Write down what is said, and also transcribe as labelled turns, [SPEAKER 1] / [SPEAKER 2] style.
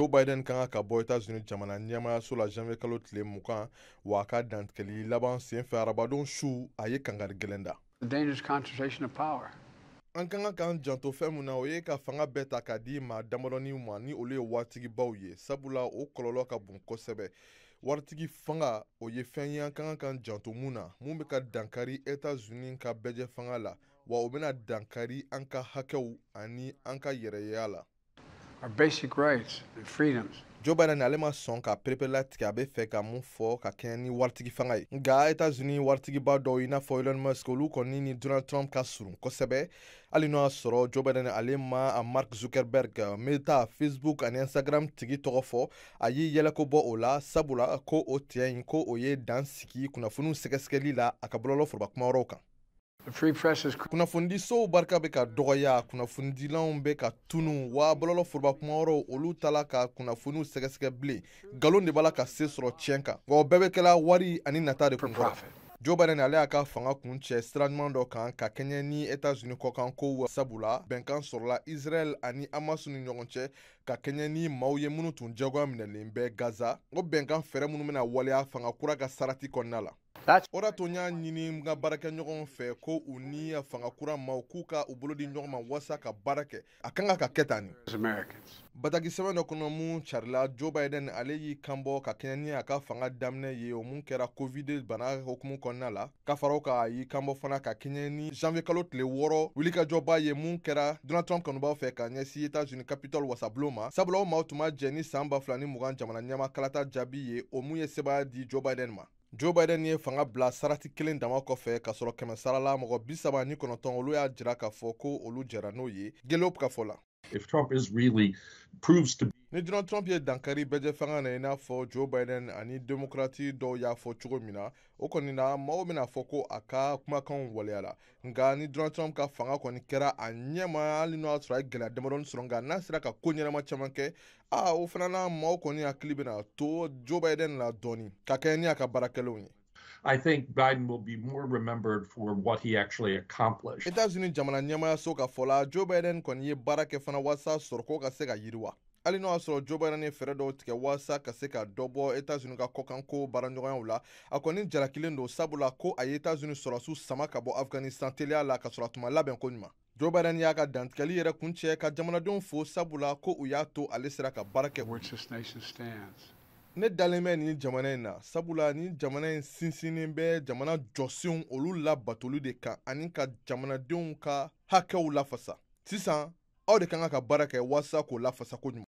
[SPEAKER 1] Joe Biden kan ka bɔ États-Unis jamana ɲɛmayaso la janvier kalo tile 20 wa ka dantigɛli laban senfɛ arabadon su a ye kangari gɛlɛn da.
[SPEAKER 2] The dangerous concentration of power.
[SPEAKER 1] An kan k'an janto fɛn mun na o ye ka fanga bɛɛ ta k'a di maa damadɔnin ma ni olu ye waritigibaw ye sabula o kɔlɔlɔ ka bon kosɛbɛ. Waritigi fanga o ye fɛn ye an kan k'an janto mun na mun bɛ ka dankari États-Unis ka bɛjɛ fanga la wa o bɛna dankari an ka hakɛw ani an ka yɛrɛyeya la.
[SPEAKER 2] Our basic rights and freedoms.
[SPEAKER 1] Joe Biden ale ma sɔn ka perepela tigɛ a bɛ fɛ ka mun fɔ ka kɛɲɛ ni waritigi fanga ye nka États-Unis waritigiba dɔw i n'a fɔ Elon Musk olu kɔni ni Donald Trump ka surun kosɛbɛ hali n'o y'a sɔrɔ Joe Biden ale ma a Mark Zuckerberg Meta Facebook ani Instagram tigi tɔgɔ fɔ a y'i yɛlɛko bɔ o la sabula ko o tiɲɛ in ko o ye dan sigi kunnafoniw sɛgɛsɛgɛli la a ka bɔlɔlɔ foroba kumayɔrɔw kan. Kunnafonidisow barika bɛ ka dɔgɔya kunnafonidilanw bɛ ka tunu wa bɔlɔlɔ foroba kumayɔrɔw olu tala ka kunnafoniw sɛgɛsɛgɛ bilen nkalon de b'a la ka se sɔrɔ tiɲɛ kan wa o bɛɛ bɛ kɛla wari ani nata de kun kɔrɔ. Joe Biden ale y'a ka fanga kun cɛ sira ɲuman dɔ kan ka kɛɲɛ ni États-Unis kɔkan kow sabula bɛnkan sɔrɔla Israel ani Hamas ni ɲɔgɔn cɛ ka kɛɲɛ ni maaw ye minnu tun jagoya minɛlen bɛ Gaza o bɛnkan fɛɛrɛ minnu bɛna waleya fanga kura ka sarati kɔnɔna la. O de tun y'a ɲini n ka baarakɛɲɔgɔn fɛ ko u ni fanga kura maaw k'u ka u bolo di ɲɔgɔn ma walasa ka baara kɛ a kan ka kɛ tan ni. Bataki sɛbɛn dɔ kɔnɔ mun carila Joe Biden ale y'i kanbɔ ka kɛɲɛ ni a ka fanga daminɛ ye o mun kɛra Covid bana hokumu kɔnɔna la ka fara o kan a y'i kanbɔ fana ka kɛɲɛ ni janvier kalo tile 6 wulikajɔba ye mun kɛra Donald Trump kanubaw fɛ ka ɲɛsin États-Unis Capitol wasabulon ma sabula o maaw tun ma jɛ ni san 2020 jamana ɲɛma kalata jaabi ye o mun ye sebaya di Joe Biden ma. Joe Biden ye fanga bila sarati kelen dama kɔfɛ ka sɔrɔ 100 la mɔgɔ 39 olu y'a jira k'a fɔ ko olu jɛra n'o ye Gallup ka fɔ la.
[SPEAKER 3] If Trump is really proves to be
[SPEAKER 1] ni Donald Trump ye dankari bɛjɛ fanga na i n'a fɔ Joe Biden ani démocrate dɔw y'a fɔ cogo min na o kɔni na maaw bɛna fɔ ko a ka kumakanw waleyala nka ni Donald Trump ka fanga kɔni kɛra a ɲɛma hali n'o y'a sɔrɔ a ye gɛlɛya damadɔni sɔrɔ nka n'a sera ka ko ɲɛnama caman kɛ o fana na maaw kɔni hakili bɛna to Joe Biden la dɔɔni ka kɛ ni a ka baarakɛlaw ye.
[SPEAKER 3] I think Biden will be more remembered for what he actually accomplished.
[SPEAKER 1] États-Unis jamana ɲɛmayaso ka fɔ la Joe Biden kɔni ye baara kɛ fana walasa sɔrɔko ka se ka yiriwa. Hali n'o y'a sɔrɔ Joe Biden ye fɛɛrɛ dɔw tigɛ walasa ka se ka dɔ bɔ États-Unis ka kɔkanko baaraɲɔgɔnyaw la a kɔni jarakilen don sabula ko a ye États-Unis sɔrɔsiw sama ka bɔ Afghanistan teliya la ka sɔrɔ a tun ma labɛn ko ɲuman. Joe Biden y'a ka dantigɛli yɛrɛ kun cɛ ka jamanadenw fo sabula ko u y'a to ale sera ka baara kɛ. Ne dalen bɛ nin jamana in na sabula ni jamana in sinsinnen bɛ jamana jɔsenw olu labatoli de kan ani ka jamanadenw ka hakɛw lafasa sisan aw de kan ka baara kɛ walasa k'o lafasa ko ɲuman.